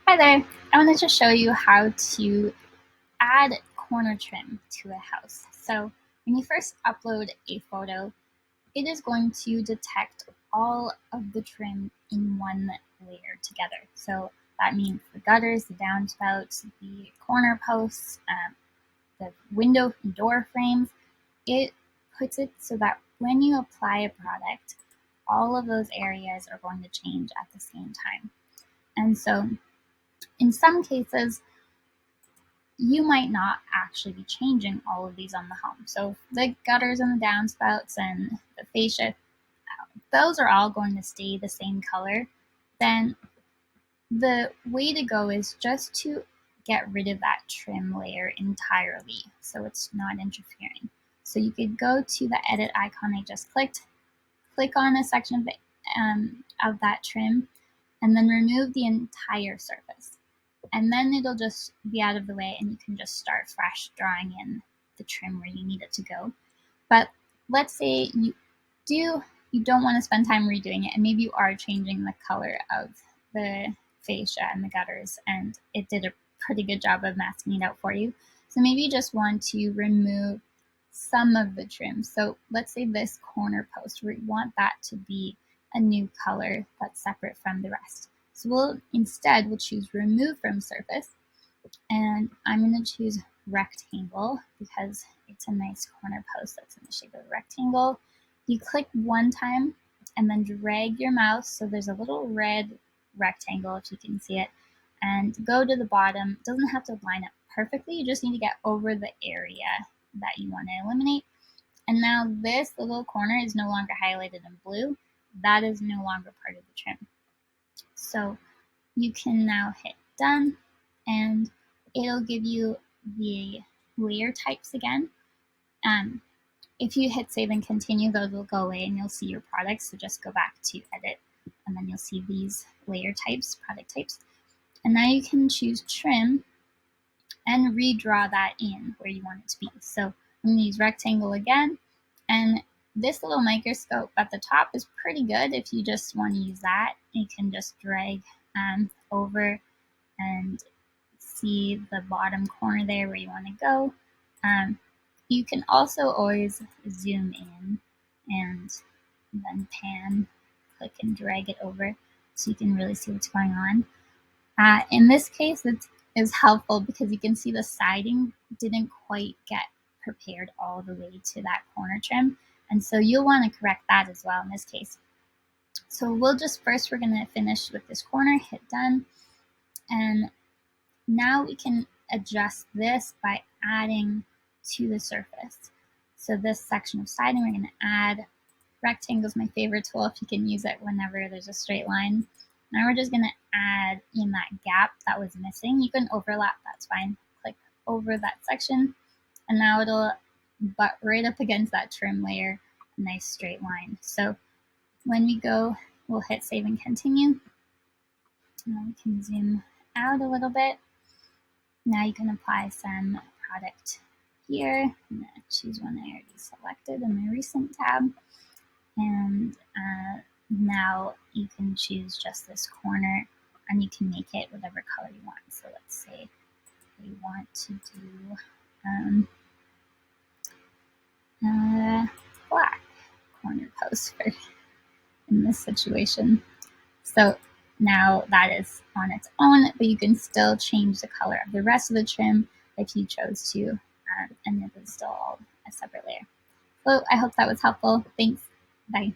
Hi there. I wanted to show you how to add corner trim to a house. So when you first upload a photo, it is going to detect all of the trim in one layer together. So that means the gutters, the downspouts, the corner posts, the window and door frames. It puts it so that when you apply a product, all of those areas are going to change at the same time. And so in some cases, you might not actually be changing all of these on the home. So the gutters and the downspouts and the fascia, those are all going to stay the same color. Then the way to go is just to get rid of that trim layer entirely so it's not interfering. So you could go to the edit icon I just clicked, click on a section of that trim, and then remove the entire surface. And then it'll just be out of the way and you can just start fresh drawing in the trim where you need it to go. But let's say you don't want to spend time redoing it, and maybe you are changing the color of the fascia and the gutters, and it did a pretty good job of masking it out for you. So maybe you just want to remove some of the trim. So let's say this corner post, we want that to be a new color that's separate from the rest. So we'll choose remove from surface, and I'm going to choose rectangle because it's a nice corner post that's in the shape of a rectangle. You click one time and then drag your mouse so there's a little red rectangle, if you can see it, and go to the bottom. It doesn't have to line up perfectly, you just need to get over the area that you want to eliminate. And now this little corner is no longer highlighted in blue. That is no longer part of the trim. So you can now hit done, and it'll give you the layer types again. If you hit save and continue, those will go away and you'll see your products. So just go back to edit, and then you'll see these layer types, product types. And now you can choose trim and redraw that in where you want it to be. So I'm going to use rectangle again, and this little microscope at the top is pretty good. If you just want to use that, you can just drag over and see the bottom corner there where you want to go. You can also always zoom in and then pan, click and drag it over so you can really see what's going on. In this case, it is helpful because you can see the siding didn't quite get prepared all the way to that corner trim, and so you'll want to correct that as well in this case. So we're going to finish with this corner, hit done, and now we can adjust this by adding to the surface. So this section of siding, we're going to add. Rectangle is my favorite tool if you can use it whenever there's a straight line. Now we're just going to add in that gap that was missing. You can overlap, that's fine. Click over that section, and now it'll butt right up against that trim layer, a nice straight line. So when we go, we'll hit save and continue. Now we can zoom out a little bit. Now you can apply some product here. I'm going to choose one I already selected in my recent tab. And now you can choose just this corner, and you can make it whatever color you want. So let's say we want to do black corner post for in this situation. So now that is on its own, but you can still change the color of the rest of the trim if you chose to, and it is still all a separate layer. So I hope that was helpful. Thanks. Bye.